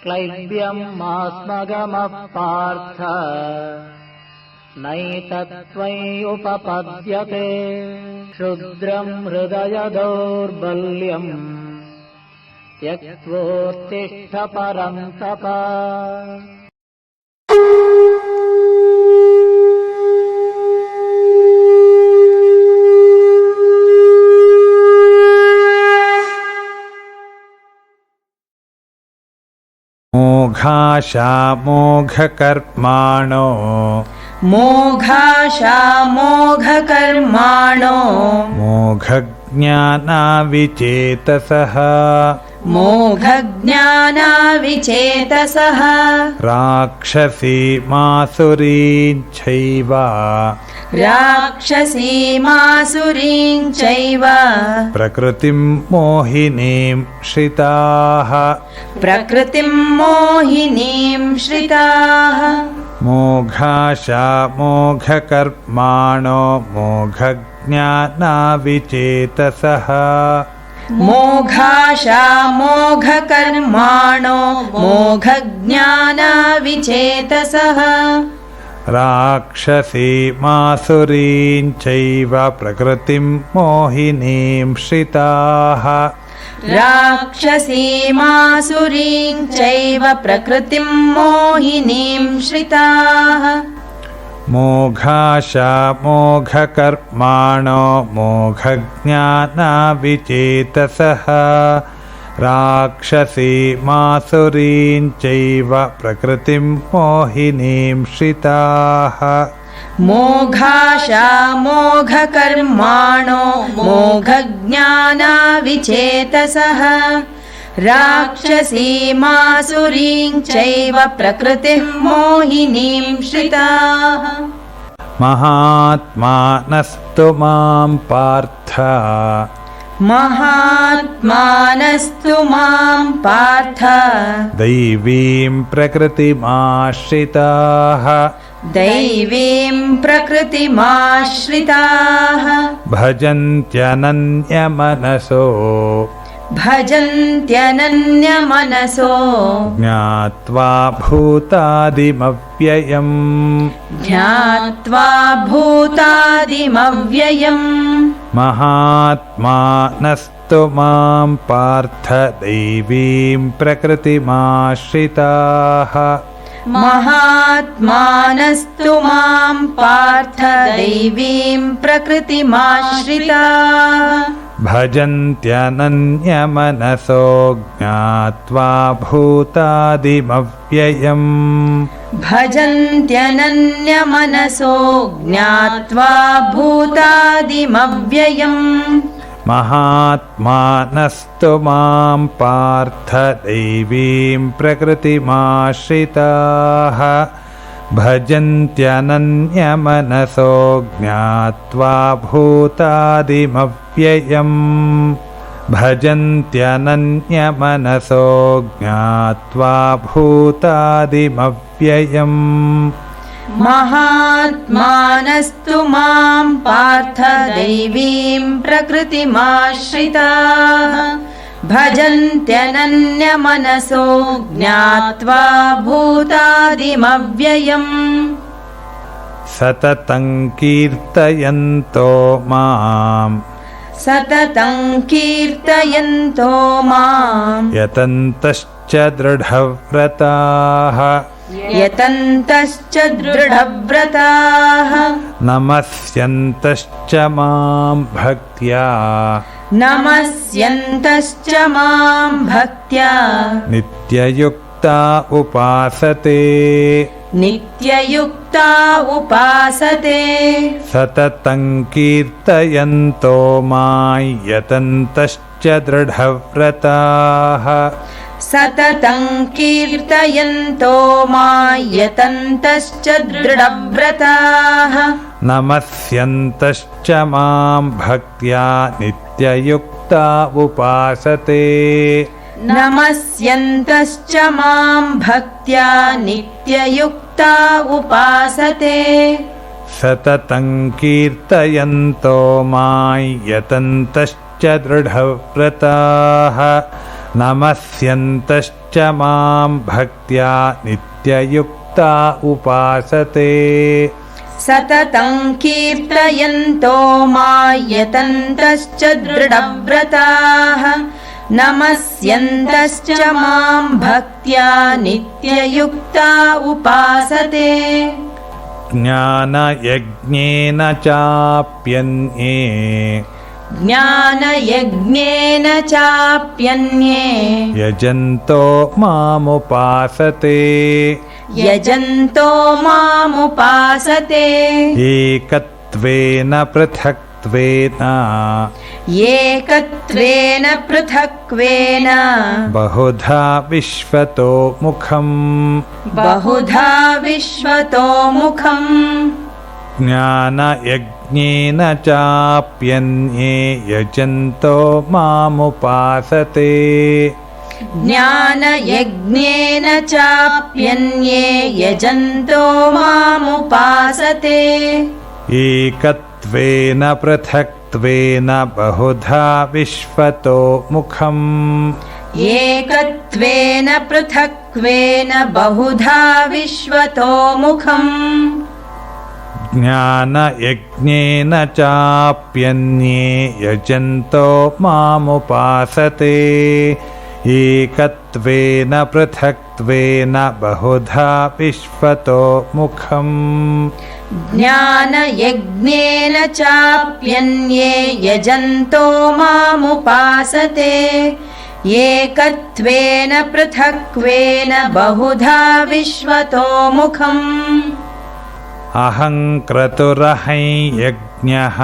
क्लैब्यम् मास्मगमः पार्थ नैतत्त्वय्युपपद्यते क्षुद्रम् हृदय दौर्बल्यम् त्यक्त्वोत्तिष्ठ परन्तप। मोघाशामोघकर्माणो मोघाशामोघकर्माणो मोघज्ञानाविचेतसः मोघज्ञानाविचेतसः राक्षसीमासुरीञ्चैव राक्षसीमासुरीञ्चैव प्रकृतिं मोहिनीं श्रिताः प्रकृतिं मोहिनीं श्रिताः। मोघाशामोघकर्माणो मोघज्ञानाविचेतसः मोघाशामोघकर्माणो मोघज्ञानाविचेतसः राक्षसीमासुरीञ्चैव प्रकृतिं मोहिनीं श्रिताः राक्षसीमासुरीञ्चैव प्रकृतिं मोहिनीं श्रिताः। मोघाशामोघकर्माणो मोघज्ञानाविचेतसः राक्षसीमासुरीञ्चैव प्रकृतिं मोहिनीं श्रिताः। मोघाशामोघकर्माणो मोघज्ञानाविचेतसः राक्षसीमासुरीञ्चैव प्रकृतिं मोहिनीं श्रिताः। महात्मानस्तु मां पार्थ महात्मानस्तु मां पार्थ दैवीं प्रकृतिमाश्रिताः दैवीं प्रकृतिमाश्रिताः भजन्त्यनन्यमनसो भजन्त्यनन्यमनसो ज्ञात्वा भूतादिमव्ययम् ज्ञात्वा भूतादिमव्ययम्। महात्मानस्तु मां पार्थ दैवीं प्रकृतिमाश्रिताः महात्मानस्तु मां पार्थ दैवीं प्रकृतिमाश्रिताः भजन्त्यनन्यमनसो ज्ञात्वा भूतादिमव्ययम् भजन्त्यनन्यमनसो ज्ञात्वा भूतादिमव्ययम्। महात्मानस्तु मां पार्थ दैवीं प्रकृतिमाश्रिताः भजन्त्यनन्यमनसो ज्ञात्वा भूतादिमव्ययम् भजन्त्यनन्यमनसो ज्ञात्वा भूतादिमव्ययम्। महात्मानस्तु मां पार्थ दैवीं प्रकृतिमाश्रिताः भजन्त्यनन्यमनसो ज्ञात्वा भूतादिमव्ययम्। सततं कीर्तयन्तो माम् सततं कीर्तयन्तो माम् यतन्तश्च दृढव्रताः यतन्तश्च दृढव्रताः नमस्यन्तश्च मां भक्त्या नमस्यन्तश्च मां भक्त्या नित्ययुक्ता उपासते नित्ययुक्ता उपासते। सततं कीर्तयन्तो मां यतन्तश्च दृढव्रताः सततं कीर्तयन्तो मां यतन्तश्च दृढव्रताः नमस्यन्तश्च मां भक्त्या नित्ययुक्ता उपासते नमस्यन्तश्च मां भक्त्या नित्ययुक्ता उपासते। सततं कीर्तयन्तो मां यतन्तश्च दृढव्रताः नमस्यन्तश्च मां भक्त्या नित्ययुक्ता उपासते सततं कीर्तयन्तो मायतन्तश्च दृढव्रताः नमस्यन्तश्च मां भक्त्या नित्ययुक्ता उपासते ज्ञानयज्ञेन चाप्यन्ये ज्ञानयज्ञेन चाप्यन्ये यजन्तो मामुपासते यजन्तो मामुपासते एकत्वेन पृथक्त्वेन एकत्वेन पृथक्त्वेन बहुधा विश्वतो मुखम् बहुधा विश्वतो मुखम् ज्ञानयज्ञेन चाप्यन्ये यजन्तो मामुपासते ज्ञानयज्ञेन चाप्यन्ये यजन्तो मामुपासते एकत्वेन पृथक्त्वेन बहुधा विश्वतो मुखम् एकत्वेन पृथक्त्वेन बहुधा विश्वतो मुखम् ज्ञानयज्ञेन चाप्यन्ये यजन्तो मामुपासते एकत्वेन पृथक्त्वेन बहुधा विश्वतो मुखम् ज्ञानयज्ञेन चाप्यन्ये यजन्तो मामुपासते एकत्वेन पृथक्त्वेन बहुधा विश्वतो मुखम् अहं क्रतुरहं यज्ञः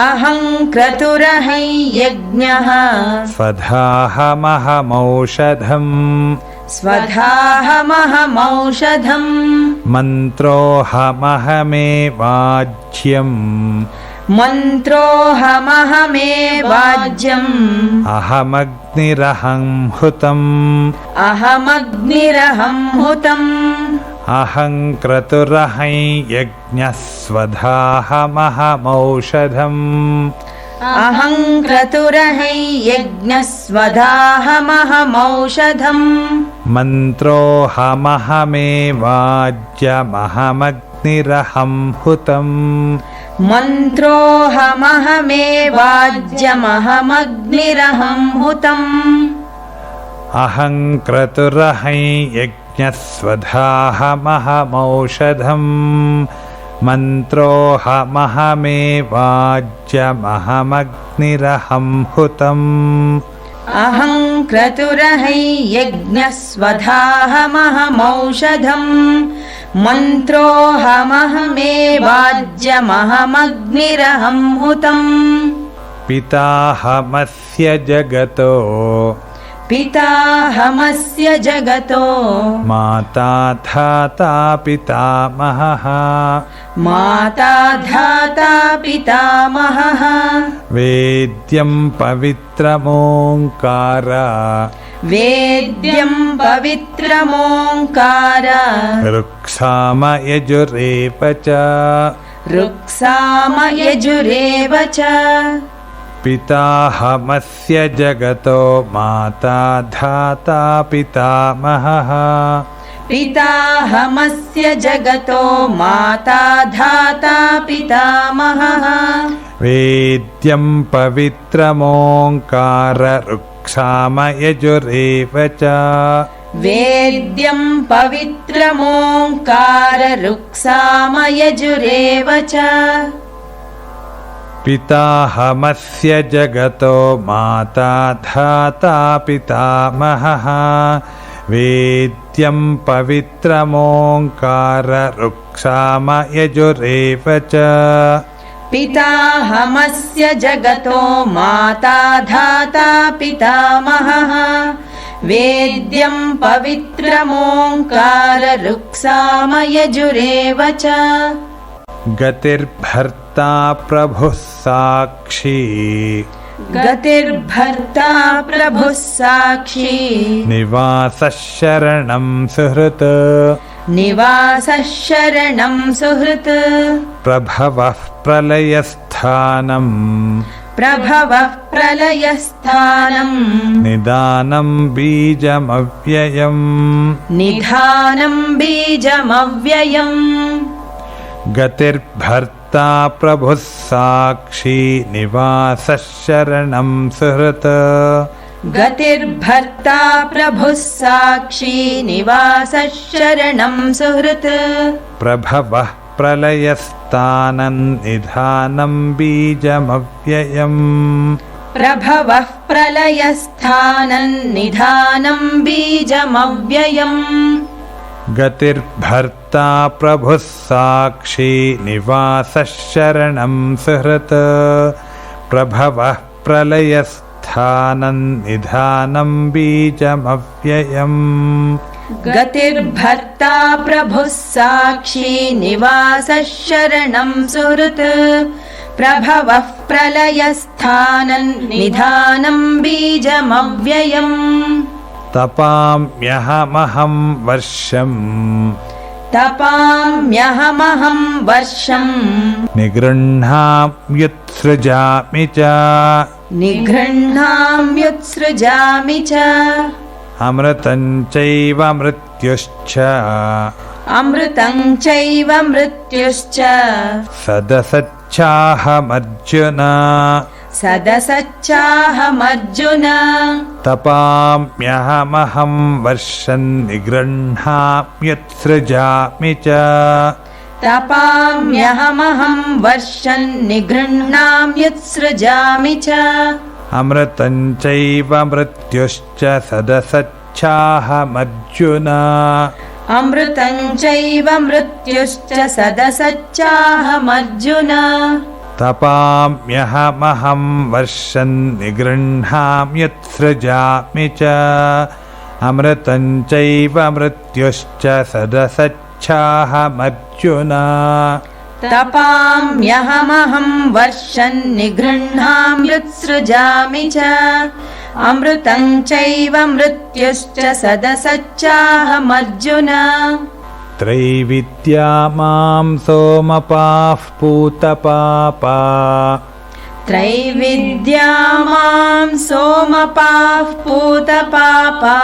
अहं क्रतुरहं यज्ञः स्वधाहमहमौषधम् स्वधाहमहमौषधम् मन्त्रोऽहमहमेवाज्यम् मन्त्रोऽहमहमेवाज्यम् अहमग्निरहं हुतम् अहमग्निरहं हुतम् अहं क्रतुरहं यज्ञः स्वधाहमहमौषधम् अहं क्रतुरहं यज्ञः स्वधाहमहमौषधम् मन्त्रोऽहमहमेवाज्यमहमग्निरहं हुतम् मन्त्रोऽहमहमेवाज्यमहमग्निरहं हुतम् अहं क्रतुरहं यज्ञः स्वधाहमहमौषधम् मन्त्रोऽहमहमेवाज्यमहमग्निरहं हुतम् अहं क्रतुरहं यज्ञः स्वधाहमहमौषधम् मन्त्रोऽहमहमेवाज्यमहमग्निरहं हुतम् पिताहमस्य जगतो पिताहमस्य जगतो माता धाता पितामहः माता धाता पितामहः वेद्यं पवित्रमोङ्कार वेद्यं पवित्रमोङ्कार ऋक्सामयजुरेव च ऋक्सामयजुरेव च पिताहमस्य जगतो माता धाता पितामहः पिताहमस्य जगतो माता धाता पितामहः वेद्यं पवित्रमोङ्कार ऋक्सामयजुरेव च वेद्यं पवित्रमोङ्कार ऋक्सामयजुरेव च पिताहमस्य जगतो माता धाता पितामहः वेद्यं पवित्रमोङ्कार ऋक्सामयजुरेव च पिताहमस्य जगतो माता धाता पितामहः वेद्यं पवित्रमोङ्कार ऋक्सामयजुरेव च गतिर्भर्ता प्रभुः साक्षी गतिर्भर्ता प्रभुः साक्षी निवासः शरणं सुहृत् निवासः शरणं सुहृत् प्रभवः प्रलयस्थानम् प्रभवः प्रलयस्थानम् निदानं बीजमव्ययम् निधानं बीजमव्ययम् गतिर्भर्ता प्रभुः साक्षी निवासः शरणं सुहृत् गतिर्भर्ता प्रभुः साक्षी निवासः शरणं सुहृत् प्रभवः प्रलयस्थानं निधानं बीजमव्ययम् प्रभवः प्रलयस्थानं निधानं बीजमव्ययम् गतिर्भर्ता प्रभुः साक्षी निवासः शरणं सुहृत् प्रभवः प्रलयस्थानं निधानं बीजमव्ययम् गतिर्भर्ता प्रभुः साक्षी निवासः शरणं सुहृत् प्रभवः प्रलयस्थानं निधानं बीजमव्ययम् तपाम्यहमहं वर्षम् तपाम्यहमहं वर्षम् निगृह्णाम्युत्सृजामि च निगृह्णाम्युत्सृजामि च अमृतं चैव मृत्युश्च अमृतं चैव मृत्युश्च सदसच्चाहमर्जुन सदसच्चाहमर्जुन तपाम्यहमहं वर्षन् निगृह्णाम्युत्सृजामि च तपाम्यहमहं वर्षन् निगृह्णाम्युत्सृजामि च अमृतं चैव मृत्युश्च सदसच्चाहमर्जुन अमृतं चैव मृत्युश्च सदसच्चाहमर्जुन तपाम्यहमहं वर्षन् निगृह्णाम्युत्सृजामि च अमृतं चैव मृत्युश्च सदसच्चाहमर्जुन तपाम्यहमहं वर्षन् निगृह्णाम्युत्सृजामि च अमृतं चैव मृत्युश्च सदसच्चाहमर्जुन त्रैविद्या मां सोमपाः पूतपापा त्रैविद्या मां सोमपाः पूतपापा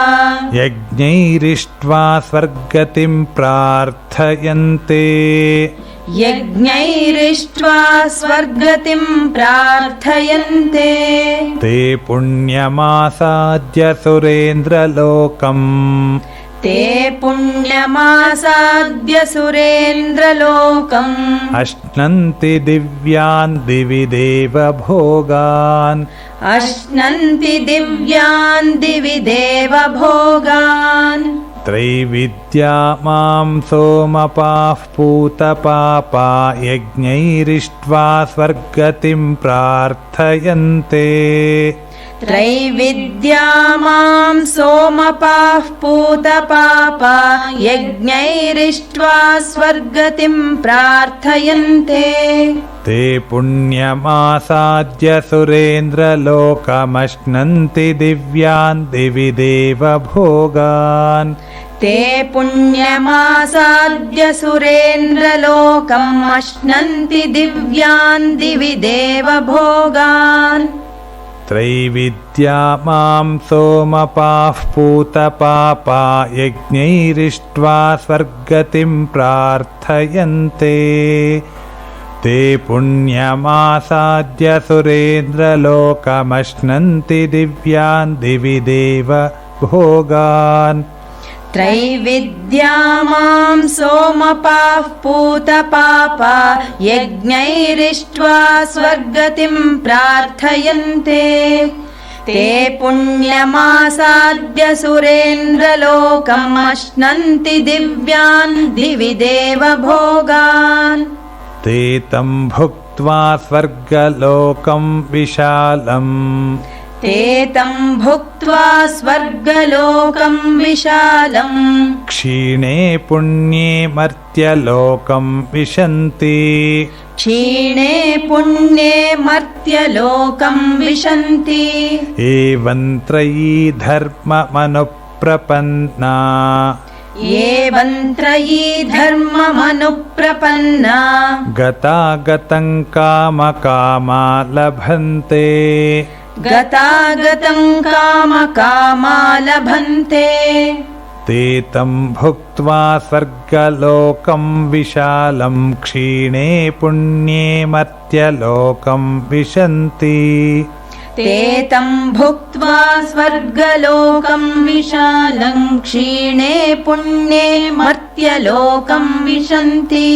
यज्ञैरिष्ट्वा स्वर्गतिं प्रार्थयन्ते यज्ञैरिष्ट्वा स्वर्गतिं प्रार्थयन्ते ते पुण्यमासाद्य सुरेन्द्रलोकम् ते पुण्यमासाद्य सुरेन्द्रलोकम् अश्नन्ति दिव्यान् दिवि देवभोगान् अश्नन्ति दिव्यान् दिवि देवभोगान् त्रैविद्या मां सोमपाः पूतपापा यज्ञैरिष्ट्वा स्वर्गतिं प्रार्थयन्ते त्रैविद्या मां सोमपाः पूतपापा यज्ञैरिष्ट्वा स्वर्गतिं प्रार्थयन्ते ते पुण्यमासाद्य सुरेन्द्रलोकमश्नन्ति दिव्यान् दिवि देवभोगान् ते पुण्यमासाद्य सुरेन्द्रलोकम् अश्नन्ति दिव्यान् दिवि देवभोगान् त्रैविद्या मां सोमपाः पूतपापा यज्ञैरिष्ट्वा स्वर्गतिं प्रार्थयन्ते ते पुण्यमासाद्य सुरेन्द्रलोकमश्नन्ति दिव्यान् दिवि देवभोगान् त्रैविद्या मां सोमपाः पूतपापा यज्ञैरिष्ट्वा स्वर्गतिं प्रार्थयन्ते ते पुण्यमासाद्य सुरेन्द्रलोकम् अश्नन्ति दिव्यान् दिवि देवभोगान् ते तं भुक्त्वा स्वर्गलोकं विशालम् ते तं भुक्त्वा स्वर्गलोकं विशालम् क्षीणे पुण्ये मर्त्यलोकं विशन्ति क्षीणे पुण्ये मर्त्यलोकं विशन्ति एवं त्रयी धर्ममनुप्रपन्ना एवं त्रयी धर्ममनुप्रपन्ना गतागतं कामकामा लभन्ते गतागतं कामकामा लभन्ते ते तं भुक्त्वा स्वर्गलोकं विशालं क्षीणे पुण्ये मर्त्यलोकं विशन्ति ते तं भुक्त्वा स्वर्गलोकं विशालं क्षीणे पुण्ये मर्त्यलोकं विशन्ति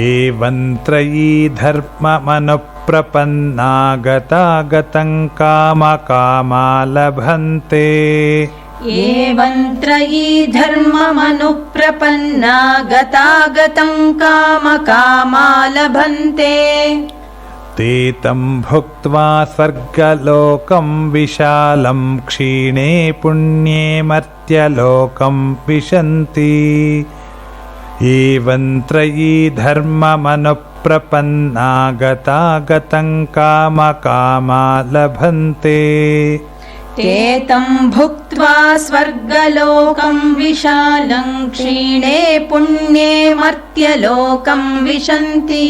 एवं त्रयी धर्ममनुप्रपन्ना गतागतं कामकामा लभन्ते एवं त्रयी धर्ममनुप्रपन्ना गतागतं कामकामा लभन्ते ते तं भुक्त्वा स्वर्गलोकं विशालं क्षीणे पुण्ये मर्त्यलोकं विशन्ति एवं त्रयी धर्ममनुप्रपन्ना गतागतं कामकामा लभन्ते ते तं भुक्त्वा स्वर्गलोकं विशालं क्षीणे पुण्ये मर्त्यलोकं विशन्ति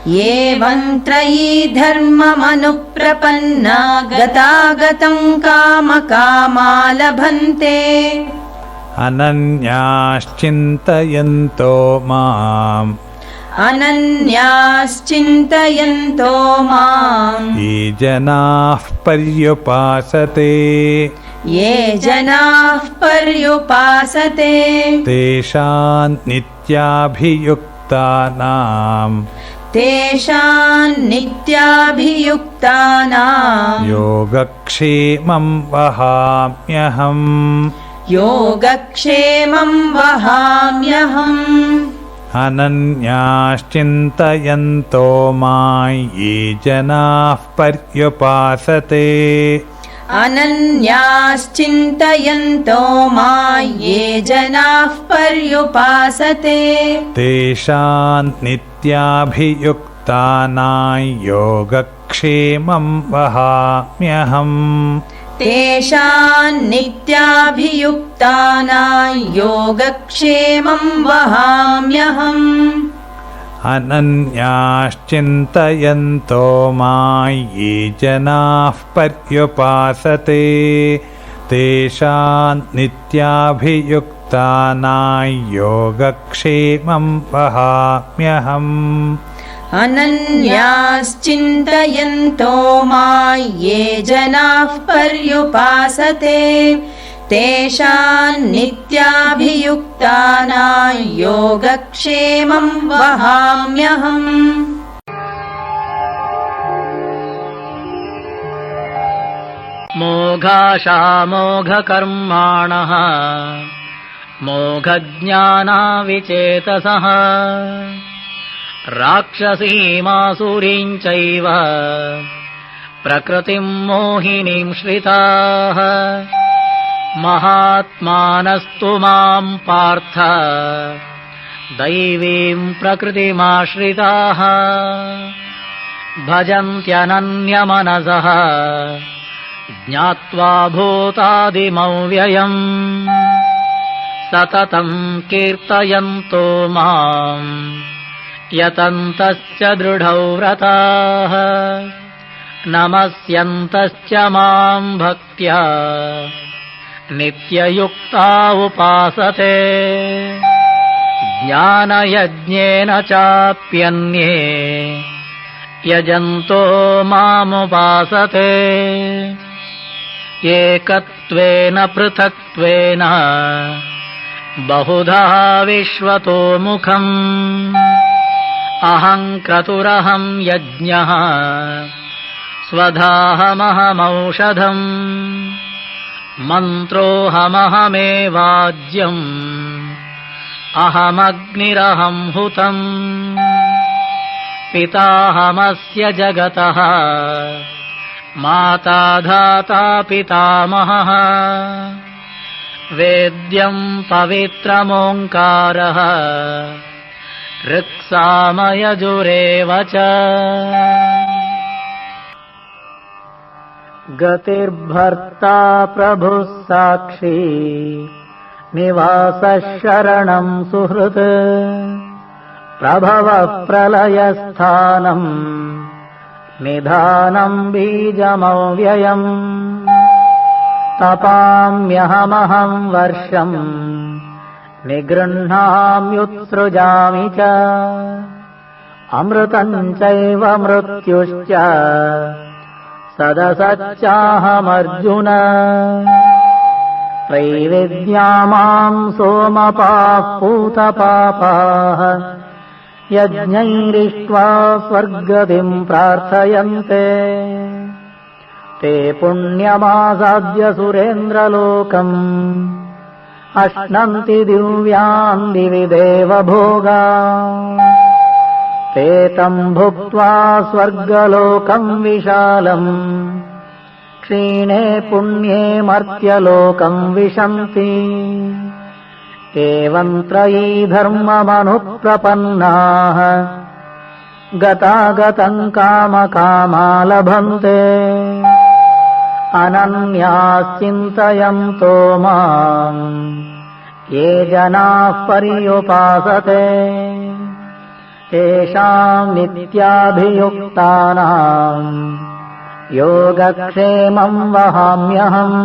एवं त्रयी धर्ममनुप्रपन्ना गतागतं कामकामा लभन्ते अनन्याश्चिन्तयन्तो माम् अनन्याश्चिन्तयन्तो माम् ये जनाः पर्युपासते ये जनाः पर्युपासते तेषां नित्याभियुक्तानां नित्याभियुक्तानां योगक्षेमं वहाम्यहम् योगक्षेमं वहाम्यहम् अनन्याश्चिन्तयन्तो मां ये जनाः पर्युपासते अनन्याश्चिन्तयन्तो मां ये जनाः पर्युपासते तेषां नित्याभियुक्तानां योगक्षेमं वहाम्यहम् तेषां नित्याभियुक्तानां योगक्षेमं वहाम्यहम् अनन्याश्चिन्तयन्तो मां ये जनाः पर्युपासते तेषां नित्याभियुक्तानां योगक्षेमं वहाम्यहम् अनन्याश्चिन्तयन्तो मां ये जनाः पर्युपासते तेषां नित्याभियुक्तानां योगक्षेमं वहाम्यहम् मोघाशामोघकर्माणः मोघज्ञानाविचेतसः राक्षसीमासुरीं चैव प्रकृतिं मोहिनीं श्रिताः महात्मानस्तु मां पार्थ दैवीं प्रकृतिमाश्रिताः भजन्त्यनन्यमनसः ज्ञात्वा भूतादिमव्ययम् सततं कीर्तयन्तो माम् यतन्तश्च दृढौ व्रताः नमस्यन्तश्च मां भक्त्या नित्ययुक्ता उपासते ज्ञानयज्ञेन चाप्यन्ये यजन्तो मामुपासते एकत्वेन पृथक्त्वेन बहुधा विश्वतो मुखम् अहं क्रतुरहं यज्ञः स्वधाहमहमौषधम् मन्त्रोऽहमहमेवाज्यम् अहमग्निरहं हुतम् पिताहमस्य जगतः माता धाता पितामहः वेद्यं पवित्रमोङ्कारः ऋक्सामयजुरेव च गतिर्भर्ता प्रभुः साक्षी निवासः शरणम् सुहृत् प्रभवः प्रलयस्थानम् निधानम् बीजमव्ययम् तपाम्यहमहम् वर्षम् निगृह्णाम्युत्सृजामि च अमृतम् चैव मृत्युश्च सदसच्चाहमर्जुन त्रैविद्या माम् सोमपाः पूतपापाः यज्ञैरिष्ट्वा स्वर्गतिम् प्रार्थयन्ते ते पुण्यमासाद्य सुरेन्द्रलोकम् अश्नन्ति दिव्यान् दिवि देवभोगा ते तम् भुक्त्वा स्वर्गलोकम् विशालम् क्षीणे पुण्ये मर्त्यलोकम् विशन्ति एवम् त्रयी धर्ममनुप्रपन्नाः गतागतम् कामकामा लभन्ते अनन्याः चिन्तयन्तो माम् ये जनाः पर्युपासते तेषाम् नित्याभियुक्तानाम् योगक्षेमम् वहाम्यहम्